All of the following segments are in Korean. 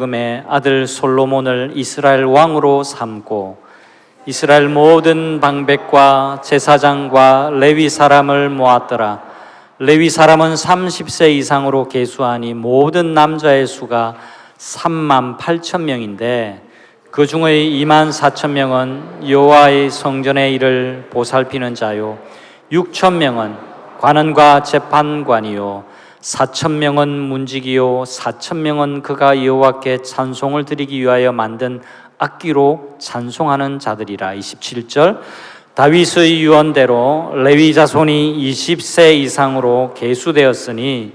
의 아들 솔로몬을 이스라엘 왕으로 삼고 이스라엘 모든 방백과 제사장과 레위 사람을 모았더라. 레위 사람은 30세 이상으로 계수하니 모든 남자의 수가 38,000명인데 그 중의 24,000명은 여호와의 성전의 일을 보살피는 자요 6,000명은 관원과 재판관이요 4,000명은 문지기요 4,000명은 그가 여호와께 찬송을 드리기 위하여 만든 악기로 찬송하는 자들이라. 27절 다윗의 유언대로 레위 자손이 20세 이상으로 계수되었으니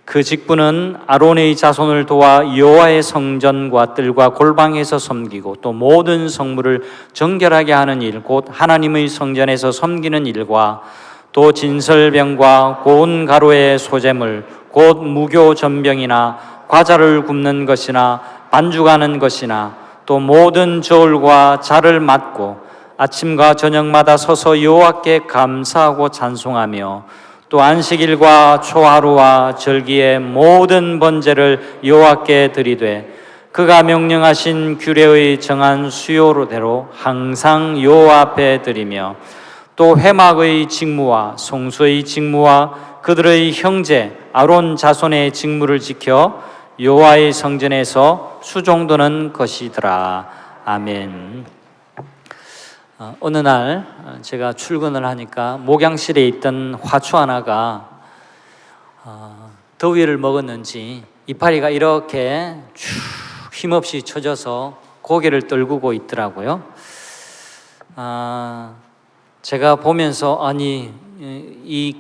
그 직분은 아론의 자손을 도와 여호와의 성전과 뜰과 골방에서 섬기고 또 모든 성물을 정결하게 하는 일, 곧 하나님의 성전에서 섬기는 일과 또 진설병과 고운 가루의 소재물, 곧 무교 전병이나 과자를 굽는 것이나 반죽하는 것이나 또 모든 저울과 자를 맡고 아침과 저녁마다 서서 여호와께 감사하고 찬송하며 또 안식일과 초하루와 절기의 모든 번제를 여호와께 드리되 그가 명령하신 규례의 정한 수요대로 항상 여호와 앞에 드리며 또 회막의 직무와 성소의 직무와 그들의 형제 아론 자손의 직무를 지켜 여호와의 성전에서 수종드는 것이더라. 아멘. 어느 날 제가 출근을 하니까 목양실에 있던 화초 하나가 더위를 먹었는지 이파리가 이렇게 쭉 힘없이 쳐져서 고개를 떨구고 있더라고요. 제가 보면서 아니 이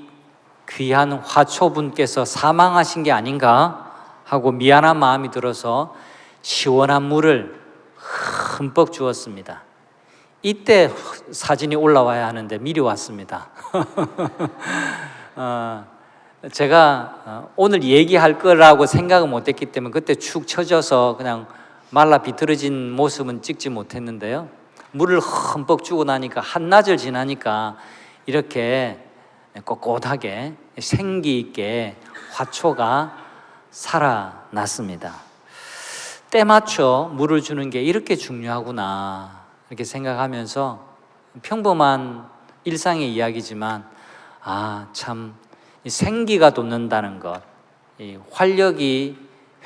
귀한 화초분께서 사망하신 게 아닌가 하고 미안한 마음이 들어서 시원한 물을 흠뻑 주었습니다. 이때 사진이 올라와야 하는데 미리 왔습니다. 제가 오늘 얘기할 거라고 생각을 못했기 때문에 그때 축 처져서 그냥 말라 비틀어진 모습은 찍지 못했는데요. 물을 흠뻑 주고 나니까 한낮을 지나니까 이렇게 꼿꼿하게 생기 있게 화초가 살아났습니다. 때 맞춰 물을 주는 게 이렇게 중요하구나 이렇게 생각하면서 평범한 일상의 이야기지만 참 생기가 돋는다는 것, 이 활력이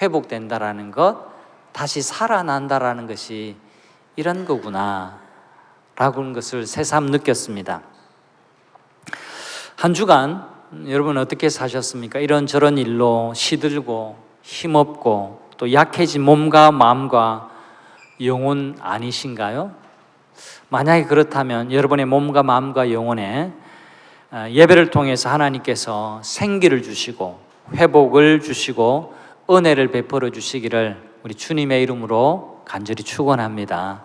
회복된다라는 것, 다시 살아난다라는 것이 이런 거구나 라는 것을 새삼 느꼈습니다. 한 주간 여러분 어떻게 사셨습니까? 이런저런 일로 시들고 힘없고 또 약해진 몸과 마음과 영혼 아니신가요? 만약에 그렇다면 여러분의 몸과 마음과 영혼에 예배를 통해서 하나님께서 생기를 주시고 회복을 주시고 은혜를 베풀어 주시기를 우리 주님의 이름으로 간절히 축원합니다.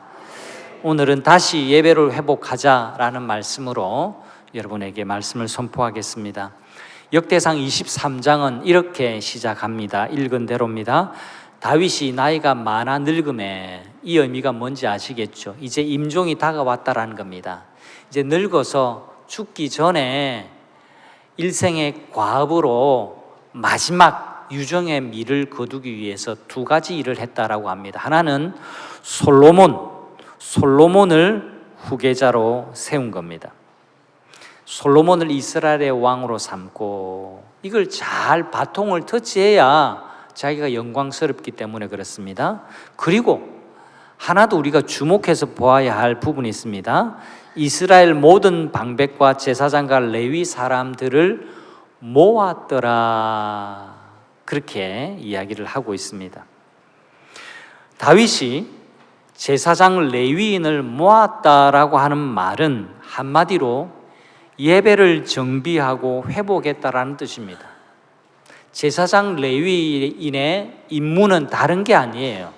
오늘은 다시 예배를 회복하자라는 말씀으로 여러분에게 말씀을 선포하겠습니다. 역대상 23장은 이렇게 시작합니다. 읽은 대로입니다. 다윗이 나이가 많아 늙음에, 이 의미가 뭔지 아시겠죠? 이제 임종이 다가왔다라는 겁니다. 이제 늙어서 죽기 전에 일생의 과업으로 마지막 유정의 미를 거두기 위해서 두 가지 일을 했다라고 합니다. 하나는 솔로몬을 후계자로 세운 겁니다. 솔로몬을 이스라엘의 왕으로 삼고 이걸 잘 바통을 터치해야 자기가 영광스럽기 때문에 그렇습니다. 그리고 하나도 우리가 주목해서 보아야 할 부분이 있습니다. 이스라엘 모든 방백과 제사장과 레위 사람들을 모았더라, 그렇게 이야기를 하고 있습니다. 다윗이 제사장 레위인을 모았다라고 하는 말은 한마디로 예배를 정비하고 회복했다라는 뜻입니다. 제사장 레위인의 임무는 다른 게 아니에요.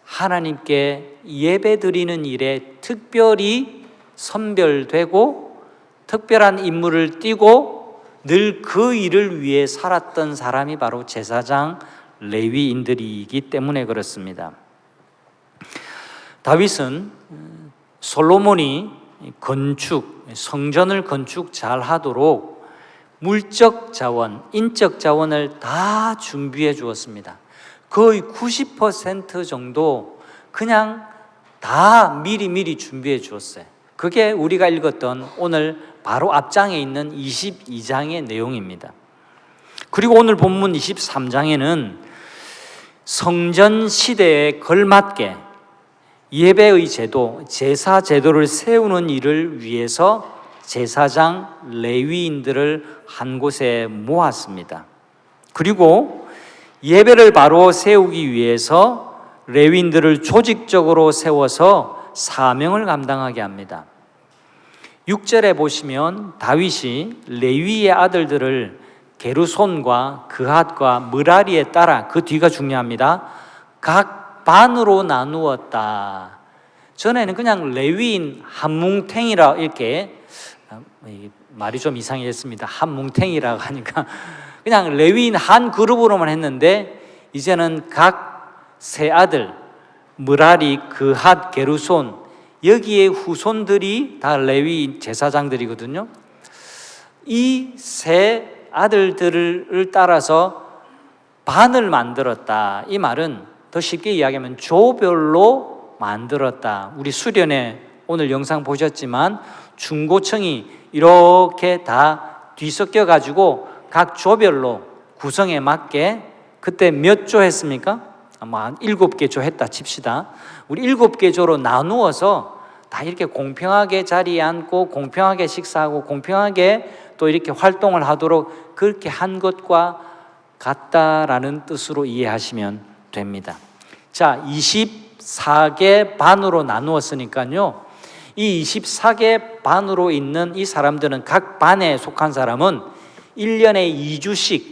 하나님께 예배 드리는 일에 특별히 선별되고 특별한 임무를 띠고 늘 그 일을 위해 살았던 사람이 바로 제사장 레위인들이기 때문에 그렇습니다. 다윗은 솔로몬이 성전을 건축 잘 하도록 물적 자원, 인적 자원을 다 준비해 주었습니다. 거의 90% 정도 그냥 다 미리 준비해 주었어요. 그게 우리가 읽었던 오늘 바로 앞장에 있는 22장의 내용입니다. 그리고 오늘 본문 23장에는 성전 시대에 걸맞게 예배의 제도, 제사 제도를 세우는 일을 위해서 제사장 레위인들을 한 곳에 모았습니다. 그리고 예배를 바로 세우기 위해서 레위인들을 조직적으로 세워서 사명을 감당하게 합니다. 6절에 보시면 다윗이 레위의 아들들을 게르손과 그핫과 므라리에 따라, 그 뒤가 중요합니다, 각 반으로 나누었다. 전에는 그냥 레위인 한 뭉탱이라, 이렇게 말이 좀 이상했습니다. 한 뭉탱이라고 하니까 그냥 레위인 한 그룹으로만 했는데, 이제는 각 세 아들 므라리, 그핫, 게르손, 여기에 후손들이 다 레위 제사장들이거든요. 이 세 아들들을 따라서 반을 만들었다. 이 말은 더 쉽게 이야기하면 조별로 만들었다. 우리 수련회 오늘 영상 보셨지만 중고층이 이렇게 다 뒤섞여 가지고 각 조별로 구성에 맞게, 그때 몇 조 했습니까? 아마 한 7개 조 했다 칩시다. 우리 7개 조로 나누어서 다 이렇게 공평하게 자리에 앉고 공평하게 식사하고 공평하게 또 이렇게 활동을 하도록 그렇게 한 것과 같다라는 뜻으로 이해하시면 됩니다. 자, 24개 반으로 나누었으니까요, 이 24개 반으로 있는 이 사람들은, 각 반에 속한 사람은 1년에 2주씩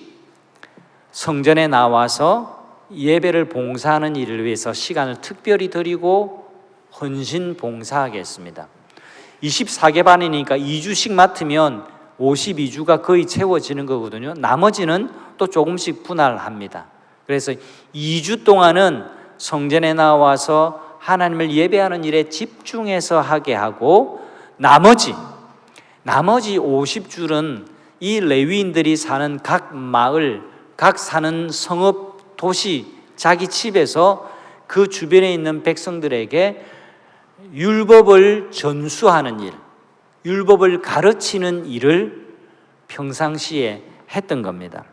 성전에 나와서 예배를 봉사하는 일을 위해서 시간을 특별히 드리고 헌신 봉사하겠습니다. 24개 반이니까 2주씩 맡으면 52주가 거의 채워지는 거거든요. 나머지는 또 조금씩 분할합니다. 그래서 2주 동안은 성전에 나와서 하나님을 예배하는 일에 집중해서 하게 하고, 나머지 50줄은 이 레위인들이 사는 각 마을, 각 사는 성읍, 도시, 자기 집에서 그 주변에 있는 백성들에게 율법을 전수하는 일, 율법을 가르치는 일을 평상시에 했던 겁니다.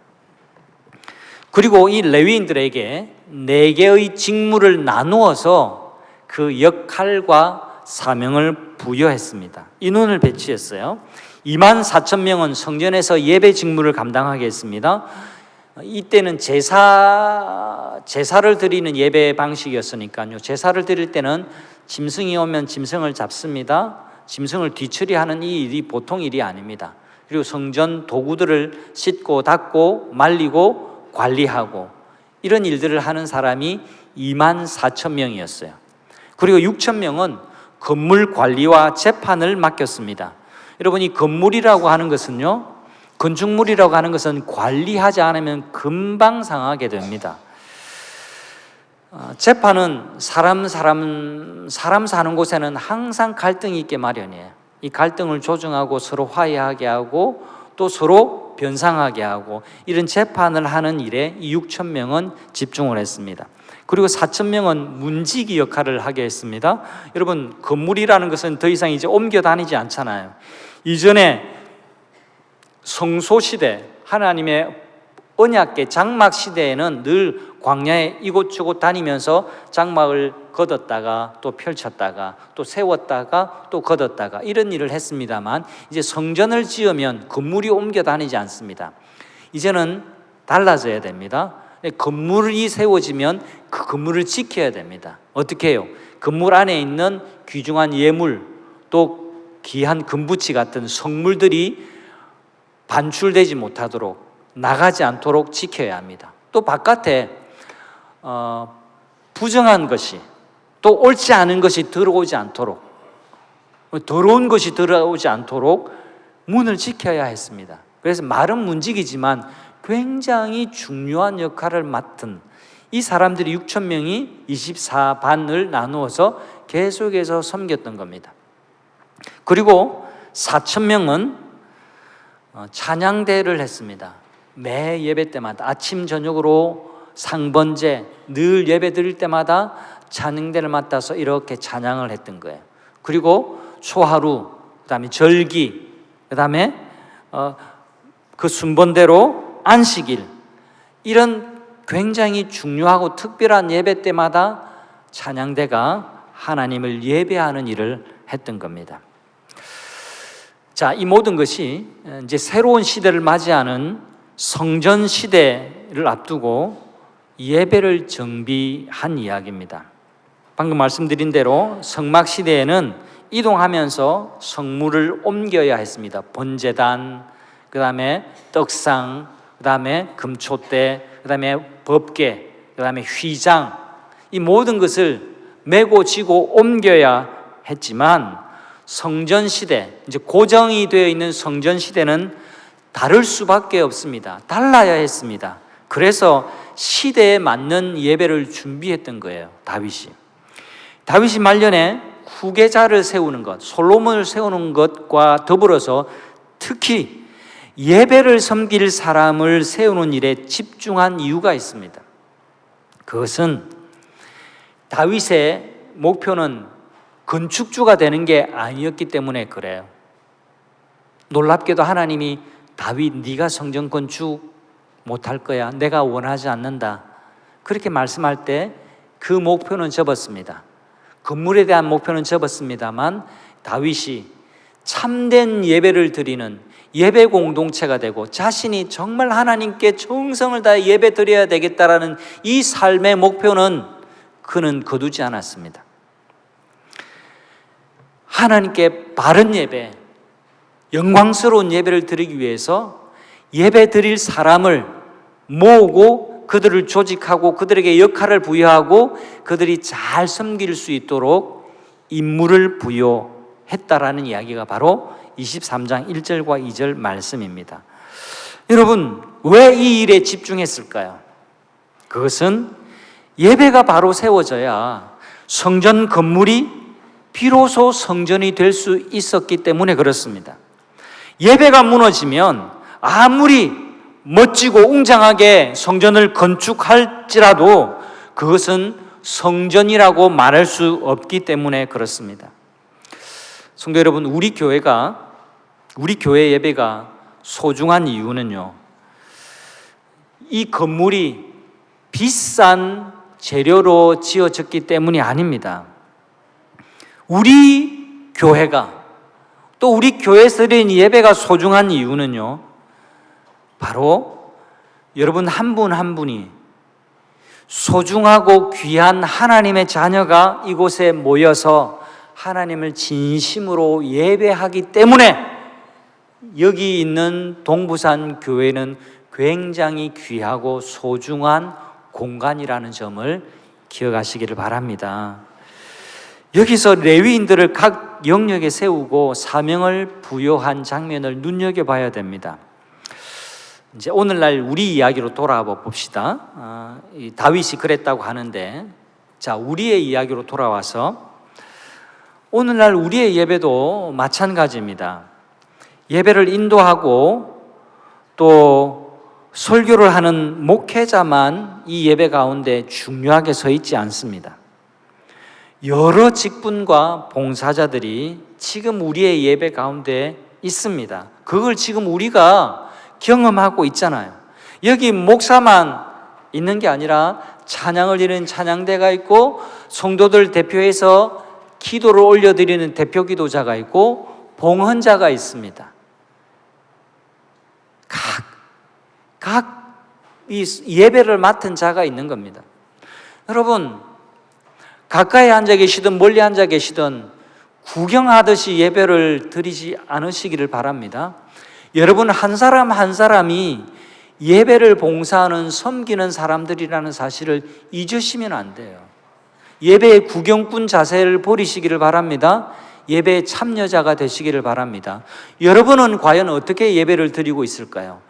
그리고 이 레위인들에게 4개의 직무를 나누어서 그 역할과 사명을 부여했습니다. 인원을 배치했어요. 24,000명은 성전에서 예배 직무를 감당하게 했습니다. 이때는 제사를 드리는 예배 방식이었으니까요. 제사를 드릴 때는 짐승이 오면 짐승을 잡습니다. 짐승을 뒤처리하는 이 일이 보통 일이 아닙니다. 그리고 성전 도구들을 씻고 닦고 말리고 관리하고 이런 일들을 하는 사람이 24,000명이었어요. 그리고 6,000명은 건물 관리와 재판을 맡겼습니다. 여러분, 이 건물이라고 하는 것은요, 건축물이라고 하는 것은 관리하지 않으면 금방 상하게 됩니다. 재판은 사람 사는 곳에는 항상 갈등이 있게 마련이에요. 이 갈등을 조정하고 서로 화해하게 하고 또 서로 변상하게 하고, 이런 재판을 하는 일에 이 6,000명은 집중을 했습니다. 그리고 4,000명은 문지기 역할을 하게 했습니다. 여러분, 건물이라는 것은 더 이상 이제 옮겨 다니지 않잖아요. 이전에 성소시대, 하나님의 언약궤 장막 시대에는 늘 광야에 이곳저곳 다니면서 장막을 걷었다가 또 펼쳤다가 또 세웠다가 또 걷었다가 이런 일을 했습니다만, 이제 성전을 지으면 건물이 옮겨 다니지 않습니다. 이제는 달라져야 됩니다. 건물이 세워지면 그 건물을 지켜야 됩니다. 어떻게 해요? 건물 안에 있는 귀중한 예물, 또 귀한 금부치 같은 성물들이 반출되지 못하도록, 나가지 않도록 지켜야 합니다. 또 바깥에 부정한 것이, 또 옳지 않은 것이 들어오지 않도록, 더러운 것이 들어오지 않도록 문을 지켜야 했습니다. 그래서 말은 문지기지만 굉장히 중요한 역할을 맡은 이 사람들이 6,000명이 24반을 나누어서 계속해서 섬겼던 겁니다. 그리고 4,000명은 찬양대를 했습니다. 매 예배 때마다 아침 저녁으로 상번제 늘 예배 드릴 때마다 찬양대를 맡아서 이렇게 찬양을 했던 거예요. 그리고 초하루, 그다음에 절기, 그다음에 그 순번대로 안식일, 이런 굉장히 중요하고 특별한 예배 때마다 찬양대가 하나님을 예배하는 일을 했던 겁니다. 자, 이 모든 것이 이제 새로운 시대를 맞이하는 성전 시대를 앞두고 예배를 정비한 이야기입니다. 방금 말씀드린 대로 성막 시대에는 이동하면서 성물을 옮겨야 했습니다. 번제단, 그 다음에 떡상, 그 다음에 금촛대, 그 다음에 법궤, 그 다음에 휘장, 이 모든 것을 메고 지고 옮겨야 했지만 성전 시대, 이제 고정이 되어 있는 성전 시대는 다를 수밖에 없습니다. 달라야 했습니다. 그래서 시대에 맞는 예배를 준비했던 거예요. 다윗이 말년에 후계자를 세우는 것, 솔로몬을 세우는 것과 더불어서 특히 예배를 섬길 사람을 세우는 일에 집중한 이유가 있습니다. 그것은 다윗의 목표는 건축주가 되는 게 아니었기 때문에 그래요. 놀랍게도 하나님이 다윗, 네가 성전 건축 못할 거야, 내가 원하지 않는다, 그렇게 말씀할 때 그 목표는 접었습니다. 건물에 대한 목표는 접었습니다만 다윗이 참된 예배를 드리는 예배 공동체가 되고 자신이 정말 하나님께 정성을 다해 예배 드려야 되겠다라는 이 삶의 목표는 그는 거두지 않았습니다. 하나님께 바른 예배, 영광스러운 예배를 드리기 위해서 예배 드릴 사람을 모으고 그들을 조직하고 그들에게 역할을 부여하고 그들이 잘 섬길 수 있도록 임무를 부여했다라는 이야기가 바로 23장 1절과 2절 말씀입니다. 여러분, 왜 이 일에 집중했을까요? 그것은 예배가 바로 세워져야 성전 건물이 비로소 성전이 될 수 있었기 때문에 그렇습니다. 예배가 무너지면 아무리 멋지고 웅장하게 성전을 건축할지라도 그것은 성전이라고 말할 수 없기 때문에 그렇습니다. 성도 여러분, 우리 교회 예배가 소중한 이유는요, 이 건물이 비싼 재료로 지어졌기 때문이 아닙니다. 우리 교회가, 또 우리 교회에서 드리는 예배가 소중한 이유는요, 바로 여러분 한 분 한 분이 소중하고 귀한 하나님의 자녀가 이곳에 모여서 하나님을 진심으로 예배하기 때문에 여기 있는 동부산 교회는 굉장히 귀하고 소중한 공간이라는 점을 기억하시기를 바랍니다. 여기서 레위인들을 각 영역에 세우고 사명을 부여한 장면을 눈여겨봐야 됩니다. 이제 오늘날 우리 이야기로 돌아와 봅시다. 다윗이 그랬다고 하는데, 자, 우리의 이야기로 돌아와서 오늘날 우리의 예배도 마찬가지입니다. 예배를 인도하고 또 설교를 하는 목회자만 이 예배 가운데 중요하게 서 있지 않습니다. 여러 직분과 봉사자들이 지금 우리의 예배 가운데 있습니다. 그걸 지금 우리가 경험하고 있잖아요. 여기 목사만 있는 게 아니라 찬양을 드리는 찬양대가 있고 성도들 대표해서 기도를 올려드리는 대표 기도자가 있고 봉헌자가 있습니다. 각 이 예배를 맡은 자가 있는 겁니다. 여러분, 가까이 앉아 계시든 멀리 앉아 계시든 구경하듯이 예배를 드리지 않으시기를 바랍니다. 여러분 한 사람 한 사람이 예배를 봉사하는 섬기는 사람들이라는 사실을 잊으시면 안 돼요. 예배의 구경꾼 자세를 버리시기를 바랍니다. 예배의 참여자가 되시기를 바랍니다. 여러분은 과연 어떻게 예배를 드리고 있을까요?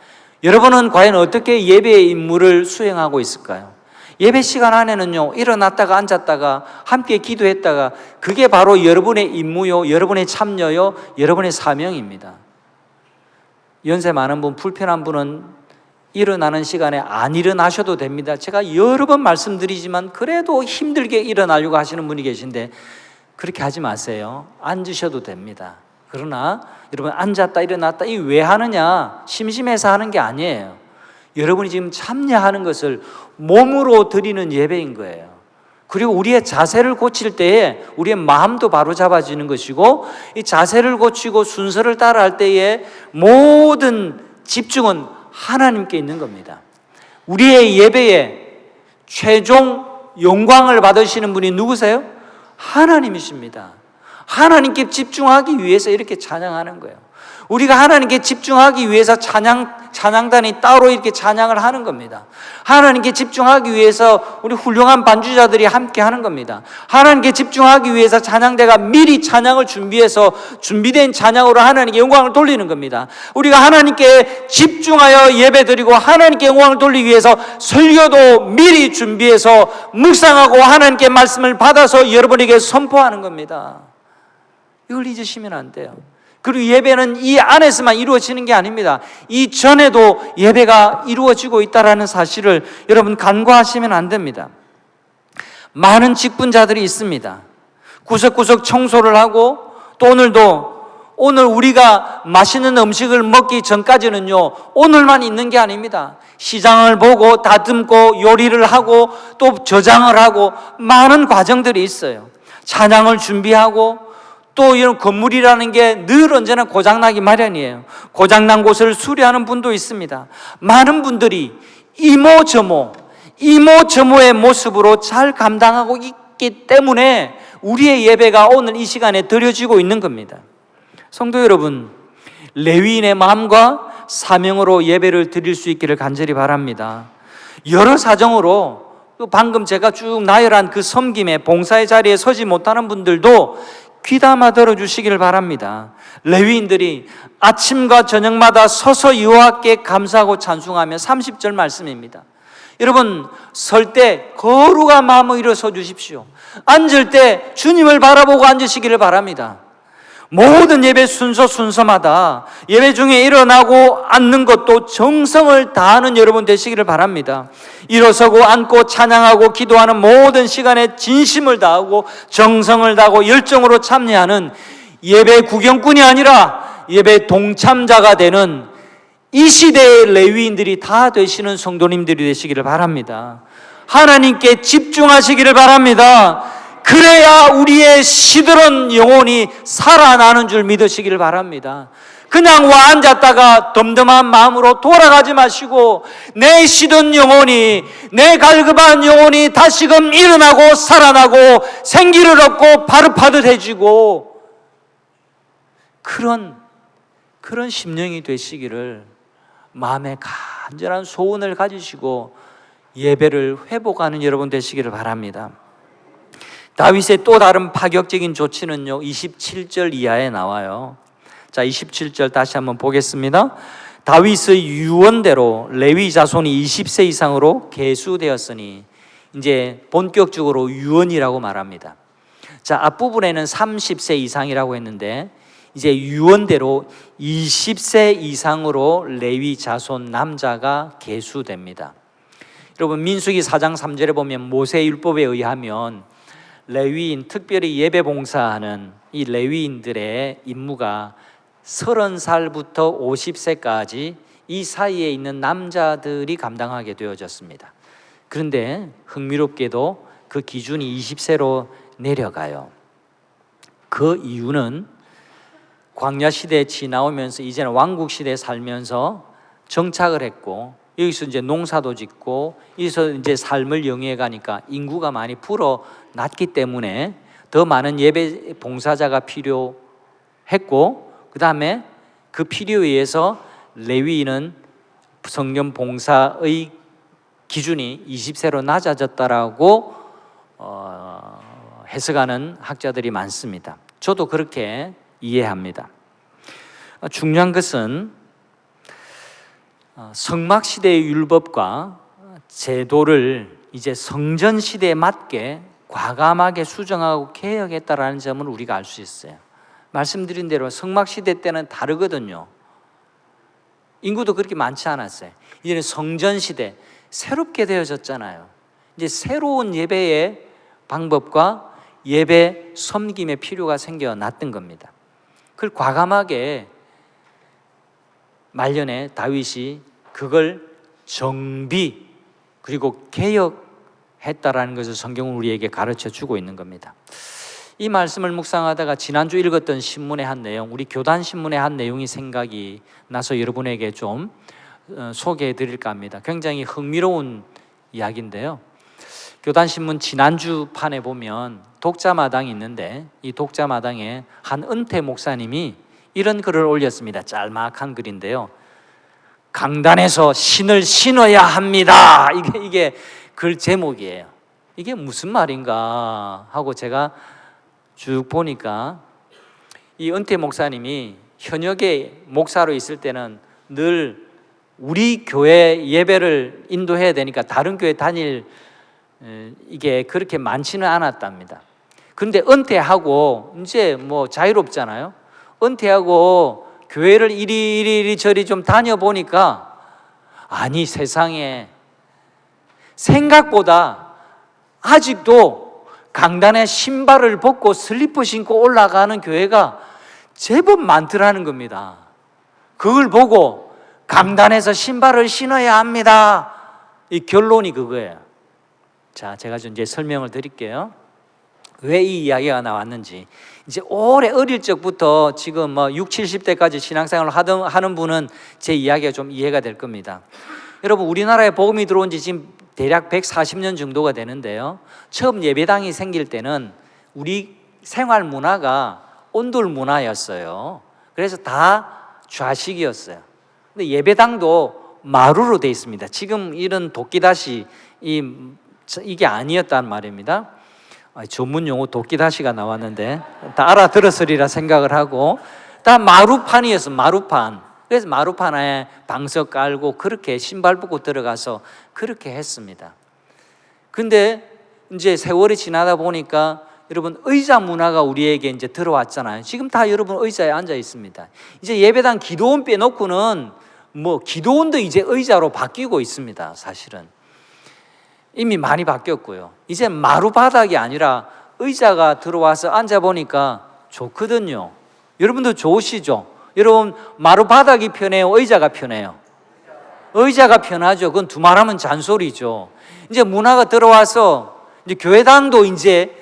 여러분은 과연 어떻게 예배의 임무를 수행하고 있을까요? 예배 시간 안에는요, 일어났다가 앉았다가 함께 기도했다가 그게 바로 여러분의 임무요, 여러분의 참여요, 여러분의 사명입니다. 연세 많은 분, 불편한 분은 일어나는 시간에 안 일어나셔도 됩니다. 제가 여러 번 말씀드리지만 그래도 힘들게 일어나려고 하시는 분이 계신데 그렇게 하지 마세요. 앉으셔도 됩니다. 그러나 여러분, 앉았다 일어났다 이 왜 하느냐? 심심해서 하는 게 아니에요. 여러분이 지금 참여하는 것을 몸으로 드리는 예배인 거예요. 그리고 우리의 자세를 고칠 때에 우리의 마음도 바로 잡아지는 것이고, 이 자세를 고치고 순서를 따라할 때에 모든 집중은 하나님께 있는 겁니다. 우리의 예배에 최종 영광을 받으시는 분이 누구세요? 하나님이십니다. 하나님께 집중하기 위해서 이렇게 찬양하는 거예요. 우리가 하나님께 집중하기 위해서 찬양단이 따로 이렇게 찬양을 하는 겁니다. 하나님께 집중하기 위해서 우리 훌륭한 반주자들이 함께 하는 겁니다. 하나님께 집중하기 위해서 찬양대가 미리 찬양을 준비해서 준비된 찬양으로 하나님께 영광을 돌리는 겁니다. 우리가 하나님께 집중하여 예배드리고 하나님께 영광을 돌리기 위해서 설교도 미리 준비해서 묵상하고 하나님께 말씀을 받아서 여러분에게 선포하는 겁니다. 이걸 잊으시면 안 돼요. 그리고 예배는 이 안에서만 이루어지는 게 아닙니다. 이 전에도 예배가 이루어지고 있다는 사실을 여러분 간과하시면 안 됩니다. 많은 직분자들이 있습니다. 구석구석 청소를 하고, 또 오늘 우리가 맛있는 음식을 먹기 전까지는요, 오늘만 있는 게 아닙니다. 시장을 보고 다듬고 요리를 하고 또 저장을 하고 많은 과정들이 있어요. 찬양을 준비하고, 또 이런 건물이라는 게 늘 언제나 고장나기 마련이에요. 고장난 곳을 수리하는 분도 있습니다. 많은 분들이 이모저모의 모습으로 잘 감당하고 있기 때문에 우리의 예배가 오늘 이 시간에 드려지고 있는 겁니다. 성도 여러분, 레위인의 마음과 사명으로 예배를 드릴 수 있기를 간절히 바랍니다. 여러 사정으로, 또 방금 제가 쭉 나열한 그 섬김의 봉사의 자리에 서지 못하는 분들도 귀담아 들어주시기를 바랍니다. 레위인들이 아침과 저녁마다 서서 여호와께 감사하고 찬송하며 30절 말씀입니다. 여러분, 설 때 거룩한 마음으로 일어서 주십시오. 앉을 때 주님을 바라보고 앉으시기를 바랍니다. 모든 예배 순서마다 예배 중에 일어나고 앉는 것도 정성을 다하는 여러분 되시기를 바랍니다. 일어서고 앉고 찬양하고 기도하는 모든 시간에 진심을 다하고 정성을 다하고 열정으로 참여하는 예배 구경꾼이 아니라 예배 동참자가 되는 이 시대의 레위인들이 다 되시는 성도님들이 되시기를 바랍니다. 하나님께 집중하시기를 바랍니다. 그래야 우리의 시들은 영혼이 살아나는 줄 믿으시기를 바랍니다. 그냥 와 앉았다가 덤덤한 마음으로 돌아가지 마시고 내 시든 영혼이, 내 갈급한 영혼이 다시금 일어나고 살아나고 생기를 얻고 바르파듯해지고 그런 심령이 되시기를 마음에 간절한 소원을 가지시고 예배를 회복하는 여러분 되시기를 바랍니다. 다윗의 또 다른 파격적인 조치는요 27절 이하에 나와요. 자, 27절 다시 한번 보겠습니다. 다윗의 유언대로 레위 자손이 20세 이상으로 계수되었으니, 이제 본격적으로 유언이라고 말합니다. 자, 앞부분에는 30세 이상이라고 했는데 이제 유언대로 20세 이상으로 레위 자손 남자가 계수됩니다. 여러분, 민수기 4장 3절에 보면 모세 율법에 의하면 레위인, 특별히 예배 봉사하는 이 레위인들의 임무가 30살부터 50세까지 이 사이에 있는 남자들이 감당하게 되어졌습니다. 그런데 흥미롭게도 그 기준이 20세로 내려가요. 그 이유는 광야 시대에 지나오면서 이제는 왕국 시대에 살면서 정착을 했고, 여기서 이제 농사도 짓고 여기서 이제 삶을 영위해 가니까 인구가 많이 불어났기 때문에 더 많은 예배 봉사자가 필요했고, 그 다음에 그 필요에 의해서 레위인은 성전 봉사의 기준이 20세로 낮아졌다라고 해석하는 학자들이 많습니다. 저도 그렇게 이해합니다. 중요한 것은 성막 시대의 율법과 제도를 이제 성전 시대에 맞게 과감하게 수정하고 개혁했다라는 점을 우리가 알 수 있어요. 말씀드린 대로 성막 시대 때는 다르거든요. 인구도 그렇게 많지 않았어요. 이제는 성전 시대, 새롭게 되어졌잖아요. 이제 새로운 예배의 방법과 예배 섬김의 필요가 생겨났던 겁니다. 그걸 과감하게 말년에 다윗이 그걸 정비 그리고 개혁했다라는 것을 성경은 우리에게 가르쳐 주고 있는 겁니다. 이 말씀을 묵상하다가 지난주 읽었던 신문의 한 내용, 우리 교단 신문의 한 내용이 생각이 나서 여러분에게 좀 소개해 드릴까 합니다. 굉장히 흥미로운 이야기인데요. 교단 신문 지난주 판에 보면 독자마당이 있는데 이 독자마당에 한 은퇴 목사님이 이런 글을 올렸습니다. 짤막한 글인데요. 강단에서 신을 신어야 합니다. 이게 글 제목이에요. 이게 무슨 말인가 하고 제가 쭉 보니까 이 은퇴 목사님이 현역의 목사로 있을 때는 늘 우리 교회 예배를 인도해야 되니까 다른 교회 다닐 이게 그렇게 많지는 않았답니다. 그런데 은퇴하고 이제 뭐 자유롭잖아요. 은퇴하고 교회를 이리저리 좀 다녀보니까 아니 세상에 생각보다 아직도 강단에 신발을 벗고 슬리퍼 신고 올라가는 교회가 제법 많더라는 겁니다. 그걸 보고 강단에서 신발을 신어야 합니다. 이 결론이 그거예요. 자, 제가 좀 이제 설명을 드릴게요. 왜 이 이야기가 나왔는지. 이제 오래 어릴 적부터 지금 뭐 60, 70대까지 신앙생활을 하는 분은 제 이야기가 좀 이해가 될 겁니다. 여러분, 우리나라에 복음이 들어온 지 지금 대략 140년 정도가 되는데요. 처음 예배당이 생길 때는 우리 생활 문화가 온돌 문화였어요. 그래서 다 좌식이었어요. 근데 예배당도 마루로 돼 있습니다. 지금 이런 도끼다시 이게 아니었단 말입니다. 전문 용어 도끼다시가 나왔는데 다 알아들었으리라 생각을 하고 다 마루판이었어요. 마루판. 그래서 마루판에 방석 깔고 그렇게 신발 벗고 들어가서 그렇게 했습니다. 근데 이제 세월이 지나다 보니까 여러분 의자 문화가 우리에게 이제 들어왔잖아요. 지금 다 여러분 의자에 앉아 있습니다. 이제 예배당 기도원 빼놓고는 뭐 기도원도 이제 의자로 바뀌고 있습니다. 사실은 이미 많이 바뀌었고요. 이제 마루바닥이 아니라 의자가 들어와서 앉아 보니까 좋거든요. 여러분도 좋으시죠? 여러분 마루바닥이 편해요? 의자가 편해요? 의자가 편하죠. 그건 두말하면 잔소리죠. 이제 문화가 들어와서 이제 교회당도 이제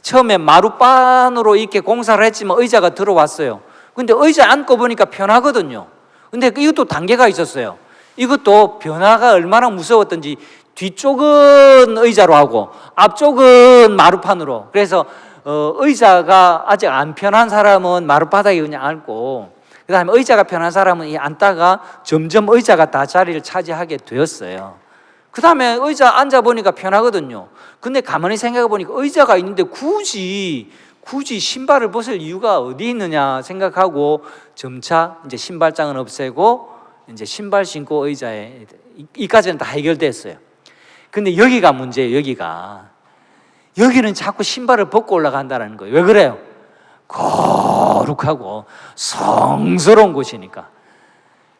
처음에 마루반으로 이렇게 공사를 했지만 의자가 들어왔어요. 근데 의자 앉고 보니까 편하거든요. 근데 이것도 단계가 있었어요. 이것도 변화가 얼마나 무서웠던지 뒤쪽은 의자로 하고 앞쪽은 마루판으로. 그래서 의자가 아직 안 편한 사람은 마루바닥에 그냥 앉고 그 다음에 의자가 편한 사람은 앉다가 점점 의자가 다 자리를 차지하게 되었어요. 그 다음에 의자 앉아보니까 편하거든요. 근데 가만히 생각해 보니까 의자가 있는데 굳이 신발을 벗을 이유가 어디 있느냐 생각하고 점차 이제 신발장은 없애고 이제 신발 신고 의자에 이까지는 다 해결됐어요. 근데 여기가 문제예요. 여기는 자꾸 신발을 벗고 올라간다는 거예요. 왜 그래요? 거룩하고 성스러운 곳이니까.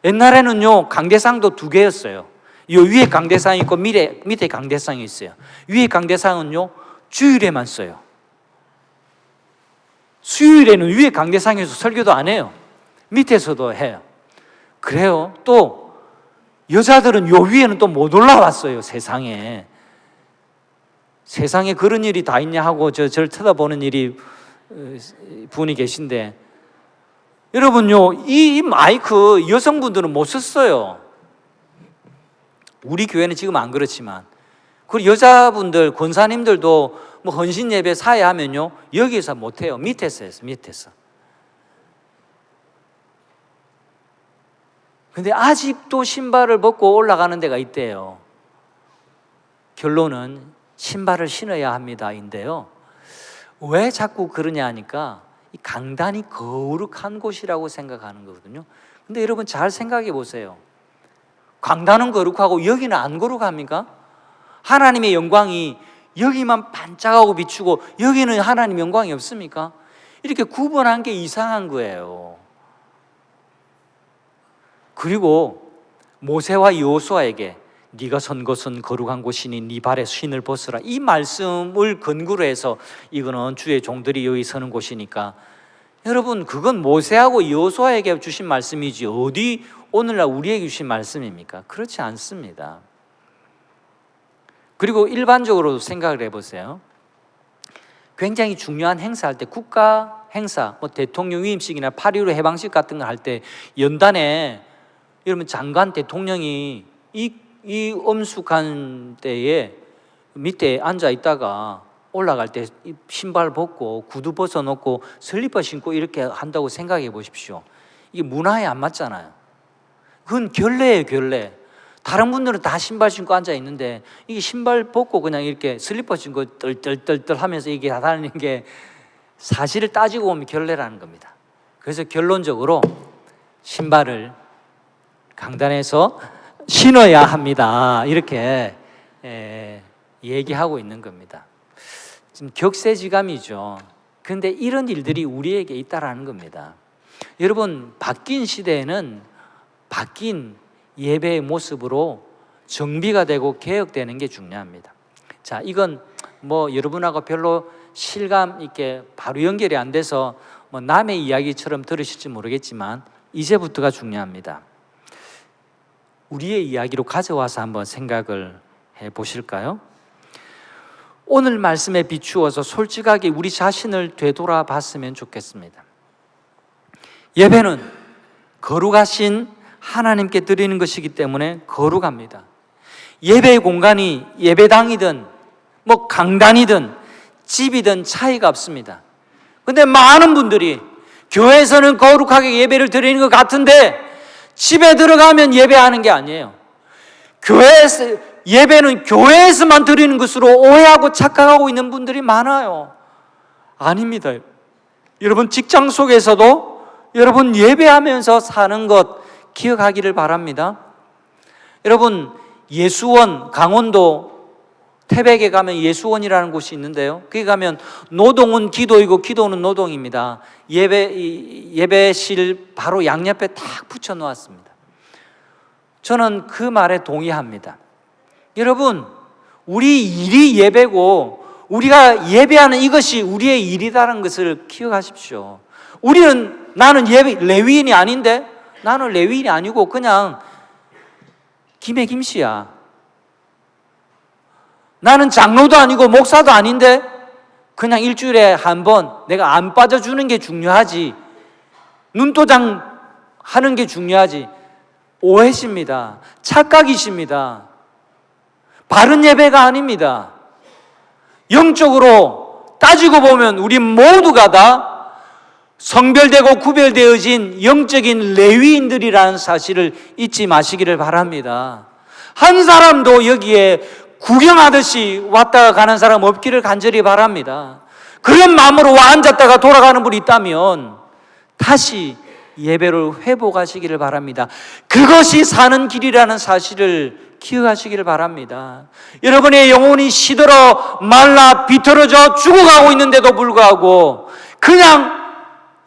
옛날에는요 강대상도 2개였어요. 이 위에 강대상이 있고 밑에 강대상이 있어요. 위에 강대상은요 주일에만 써요. 수요일에는 위에 강대상에서 설교도 안 해요. 밑에서도 해요. 그래요. 또 여자들은 요 위에는 또 못 올라왔어요. 세상에 그런 일이 다 있냐 하고 저를 쳐다보는 분이 계신데, 여러분요 이 마이크 여성분들은 못 썼어요. 우리 교회는 지금 안 그렇지만 그리고 여자분들 권사님들도 뭐 헌신 예배 사회 하면요 여기서 못해요. 밑에서 했어. 밑에서. 근데 아직도 신발을 벗고 올라가는 데가 있대요. 결론은 신발을 신어야 합니다인데요. 왜 자꾸 그러냐 하니까 이 강단이 거룩한 곳이라고 생각하는 거거든요. 근데 여러분 잘 생각해 보세요. 강단은 거룩하고 여기는 안 거룩합니까? 하나님의 영광이 여기만 반짝하고 비추고 여기는 하나님 영광이 없습니까? 이렇게 구분한 게 이상한 거예요. 그리고 모세와 여호수아에게 네가 선 곳은 거룩한 곳이니 네 발에 신을 벗으라, 이 말씀을 근거로 해서 이거는 주의 종들이 여기 서는 곳이니까, 여러분 그건 모세하고 여호수아에게 주신 말씀이지 어디 오늘날 우리에게 주신 말씀입니까? 그렇지 않습니다. 그리고 일반적으로 생각을 해보세요. 굉장히 중요한 행사할 때, 국가 행사, 뭐 대통령 위임식이나 8.15 해방식 같은 거 할 때 연단에 여러분 장관 대통령이 이 엄숙한 때에 밑에 앉아 있다가 올라갈 때 신발 벗고 구두 벗어놓고 슬리퍼 신고 이렇게 한다고 생각해 보십시오. 이게 문화에 안 맞잖아요. 그건 결례예요, 결례. 다른 분들은 다 신발 신고 앉아 있는데 이게 신발 벗고 그냥 이렇게 슬리퍼 신고 뜰뜰뜰뜰 하면서 이게 다니는 게 사실을 따지고 보면 결례라는 겁니다. 그래서 결론적으로 신발을 강단에서 신어야 합니다, 이렇게 얘기하고 있는 겁니다. 지금 격세지감이죠. 그런데 이런 일들이 우리에게 있다라는 겁니다. 여러분, 바뀐 시대에는 바뀐 예배의 모습으로 정비가 되고 개혁되는 게 중요합니다. 자, 이건 뭐 여러분하고 별로 실감 있게 바로 연결이 안 돼서 뭐 남의 이야기처럼 들으실지 모르겠지만 이제부터가 중요합니다. 우리의 이야기로 가져와서 한번 생각을 해 보실까요? 오늘 말씀에 비추어서 솔직하게 우리 자신을 되돌아봤으면 좋겠습니다. 예배는 거룩하신 하나님께 드리는 것이기 때문에 거룩합니다. 예배의 공간이 예배당이든 뭐 강단이든 집이든 차이가 없습니다. 근데 많은 분들이 교회에서는 거룩하게 예배를 드리는 것 같은데 집에 들어가면 예배하는 게 아니에요. 교회에서 예배는 교회에서만 드리는 것으로 오해하고 착각하고 있는 분들이 많아요. 아닙니다. 여러분 직장 속에서도 여러분 예배하면서 사는 것 기억하기를 바랍니다. 여러분 예수원, 강원도 태백에 가면 예수원이라는 곳이 있는데요, 거기 가면 노동은 기도이고 기도는 노동입니다. 예배실 바로 양옆에 딱 붙여 놓았습니다. 저는 그 말에 동의합니다. 여러분, 우리 일이 예배고 우리가 예배하는 이것이 우리의 일이라는 것을 기억하십시오. 나는 레위인이 아닌데, 나는 레위인이 아니고 그냥 김해 김씨야. 나는 장로도 아니고 목사도 아닌데 그냥 일주일에 한 번 내가 안 빠져주는 게 중요하지, 눈도장 하는 게 중요하지. 오해십니다. 착각이십니다. 바른 예배가 아닙니다. 영적으로 따지고 보면 우리 모두가 다 성별되고 구별되어진 영적인 레위인들이라는 사실을 잊지 마시기를 바랍니다. 한 사람도 여기에 구경하듯이 왔다가 가는 사람 없기를 간절히 바랍니다. 그런 마음으로 와 앉았다가 돌아가는 분이 있다면 다시 예배를 회복하시기를 바랍니다. 그것이 사는 길이라는 사실을 기억하시기를 바랍니다. 여러분의 영혼이 시들어 말라 비틀어져 죽어가고 있는데도 불구하고 그냥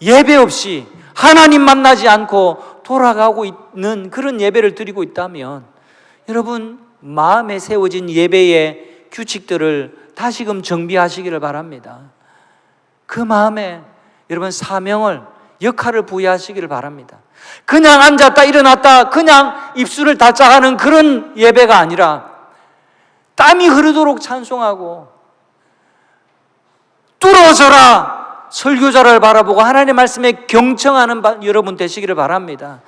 예배 없이 하나님 만나지 않고 돌아가고 있는 그런 예배를 드리고 있다면 여러분 마음에 세워진 예배의 규칙들을 다시금 정비하시기를 바랍니다. 그 마음에 여러분 사명을, 역할을 부여하시기를 바랍니다. 그냥 앉았다 일어났다 그냥 입술을 달짝하는 그런 예배가 아니라 땀이 흐르도록 찬송하고 뚫어져라 설교자를 바라보고 하나님의 말씀에 경청하는 여러분 되시기를 바랍니다.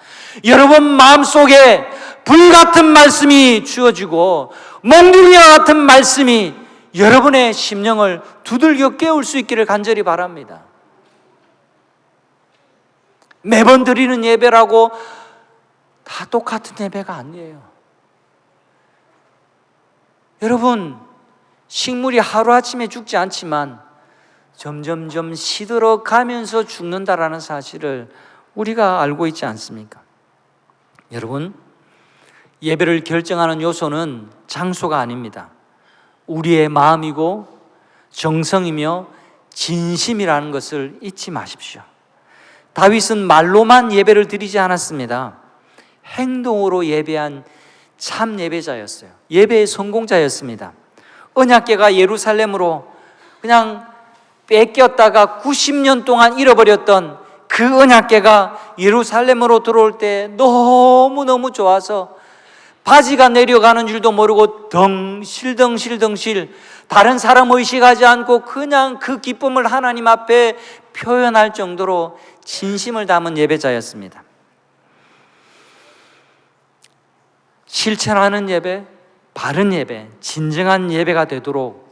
여러분 마음속에 불같은 말씀이 주어지고 몽둥이와 같은 말씀이 여러분의 심령을 두들겨 깨울 수 있기를 간절히 바랍니다. 매번 드리는 예배라고 다 똑같은 예배가 아니에요. 여러분, 식물이 하루아침에 죽지 않지만 점점점 시들어 가면서 죽는다라는 사실을 우리가 알고 있지 않습니까? 여러분, 예배를 결정하는 요소는 장소가 아닙니다. 우리의 마음이고 정성이며 진심이라는 것을 잊지 마십시오. 다윗은 말로만 예배를 드리지 않았습니다. 행동으로 예배한 참 예배자였어요. 예배의 성공자였습니다. 언약궤가 예루살렘으로 그냥 뺏겼다가 90년 동안 잃어버렸던 그 언약궤가 예루살렘으로 들어올 때 너무너무 좋아서 바지가 내려가는 줄도 모르고 덩실덩실 다른 사람 의식하지 않고 그냥 그 기쁨을 하나님 앞에 표현할 정도로 진심을 담은 예배자였습니다. 실천하는 예배, 바른 예배, 진정한 예배가 되도록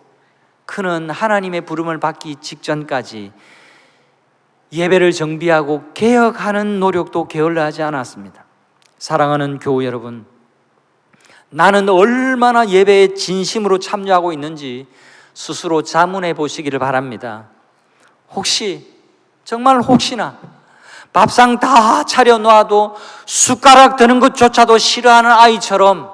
그는 하나님의 부름을 받기 직전까지 예배를 정비하고 개혁하는 노력도 게을러하지 않았습니다. 사랑하는 교우 여러분, 나는 얼마나 예배에 진심으로 참여하고 있는지 스스로 자문해 보시기를 바랍니다. 혹시, 정말 혹시나 밥상 다 차려놓아도 숟가락 드는 것조차도 싫어하는 아이처럼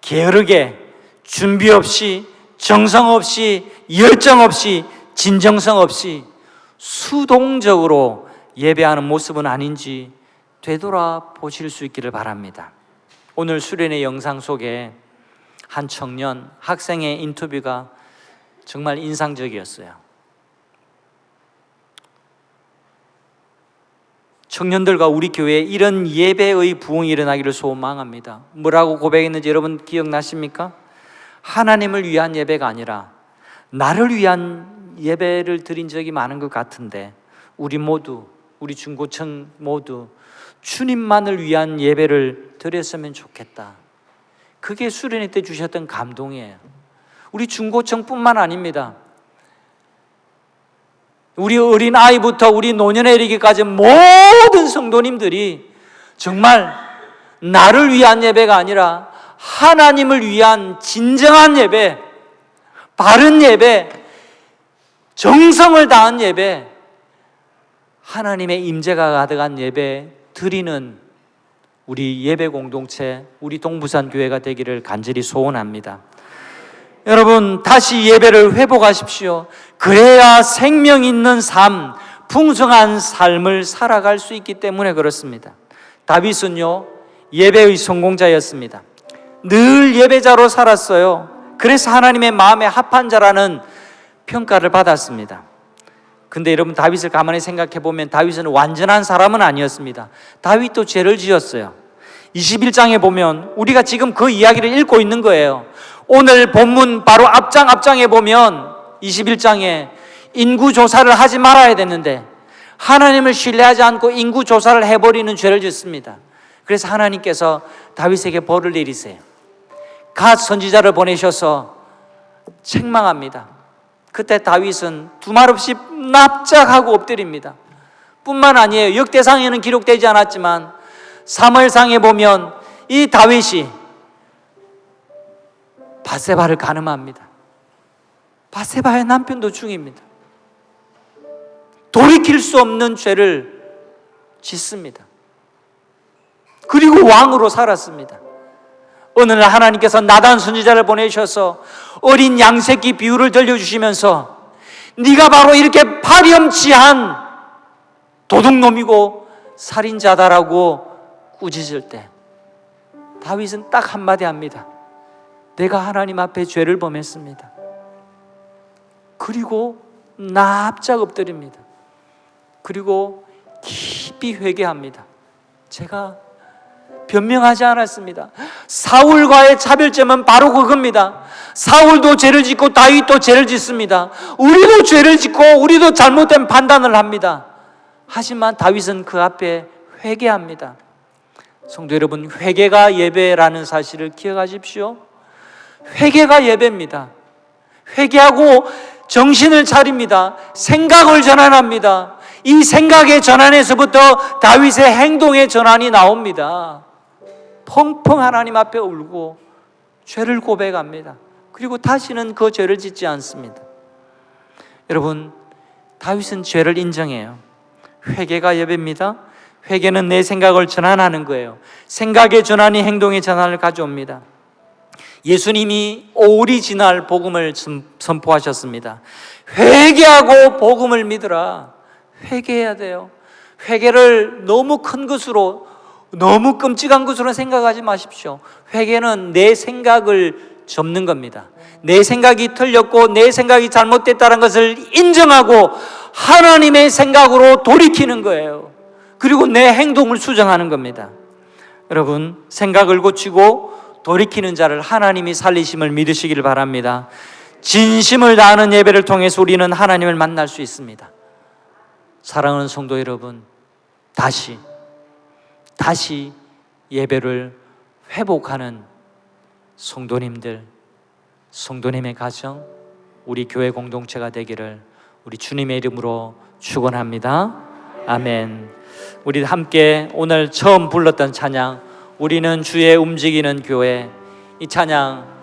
게으르게 준비 없이, 정성 없이, 열정 없이, 진정성 없이 수동적으로 예배하는 모습은 아닌지 되돌아보실 수 있기를 바랍니다. 오늘 수련의 영상 속에 한 청년, 학생의 인터뷰가 정말 인상적이었어요. 청년들과 우리 교회에 이런 예배의 부흥이 일어나기를 소망합니다. 뭐라고 고백했는지 여러분 기억나십니까? 하나님을 위한 예배가 아니라 나를 위한 예배를 드린 적이 많은 것 같은데 우리 모두, 우리 중고청 모두 주님만을 위한 예배를 드렸으면 좋겠다. 그게 수련회 때 주셨던 감동이에요. 우리 중고청뿐만 아닙니다. 우리 어린아이부터 우리 노년에 이르기까지 모든 성도님들이 정말 나를 위한 예배가 아니라 하나님을 위한 진정한 예배, 바른 예배, 정성을 다한 예배, 하나님의 임재가 가득한 예배 드리는 우리 예배 공동체, 우리 동부산 교회가 되기를 간절히 소원합니다. 여러분, 다시 예배를 회복하십시오. 그래야 생명 있는 삶, 풍성한 삶을 살아갈 수 있기 때문에 그렇습니다. 다윗은요, 예배의 성공자였습니다. 늘 예배자로 살았어요. 그래서 하나님의 마음에 합한 자라는 평가를 받았습니다. 근데 여러분, 다윗을 가만히 생각해 보면 다윗은 완전한 사람은 아니었습니다. 다윗도 죄를 지었어요. 21장에 보면 우리가 지금 그 이야기를 읽고 있는 거예요. 오늘 본문 바로 앞장에 보면 21장에 인구조사를 하지 말아야 되는데 하나님을 신뢰하지 않고 인구조사를 해버리는 죄를 짓습니다. 그래서 하나님께서 다윗에게 벌을 내리세요. 갓 선지자를 보내셔서 책망합니다. 그때 다윗은 두말 없이 납작하고 엎드립니다. 뿐만 아니에요. 역대상에는 기록되지 않았지만 사무엘상에 보면 이 다윗이 바세바를 간음합니다. 바세바의 남편도 죽입니다. 돌이킬 수 없는 죄를 짓습니다. 그리고 왕으로 살았습니다. 어느 날 하나님께서 나단 선지자를 보내셔서 어린 양새끼 비유를 들려주시면서 네가 바로 이렇게 파렴치한 도둑놈이고 살인자다라고 꾸짖을 때 다윗은 딱 한마디 합니다. 내가 하나님 앞에 죄를 범했습니다. 그리고 납작 엎드립니다. 그리고 깊이 회개합니다. 제가 변명하지 않았습니다. 사울과의 차별점은 바로 그겁니다. 사울도 죄를 짓고 다윗도 죄를 짓습니다. 우리도 죄를 짓고 우리도 잘못된 판단을 합니다. 하지만 다윗은 그 앞에 회개합니다. 성도 여러분, 회개가 예배라는 사실을 기억하십시오. 회개가 예배입니다. 회개하고 정신을 차립니다. 생각을 전환합니다. 이 생각의 전환에서부터 다윗의 행동의 전환이 나옵니다. 펑펑 하나님 앞에 울고 죄를 고백합니다. 그리고 다시는 그 죄를 짓지 않습니다. 여러분, 다윗은 죄를 인정해요. 회개가 예배입니다. 회개는 내 생각을 전환하는 거예요. 생각의 전환이 행동의 전환을 가져옵니다. 예수님이 오리지널 복음을 선포하셨습니다. 회개하고 복음을 믿으라. 회개해야 돼요. 회개를 너무 큰 것으로 너무 끔찍한 것으로 생각하지 마십시오. 회개는 내 생각을 접는 겁니다. 내 생각이 틀렸고 내 생각이 잘못됐다는 것을 인정하고 하나님의 생각으로 돌이키는 거예요. 그리고 내 행동을 수정하는 겁니다. 여러분, 생각을 고치고 돌이키는 자를 하나님이 살리심을 믿으시기를 바랍니다. 진심을 다하는 예배를 통해서 우리는 하나님을 만날 수 있습니다. 사랑하는 성도 여러분, 다시 예배를 회복하는 성도님들, 성도님의 가정, 우리 교회 공동체가 되기를 우리 주님의 이름으로 축원합니다. 아멘. 우리 함께 오늘 처음 불렀던 찬양, 우리는 주의 움직이는 교회, 이 찬양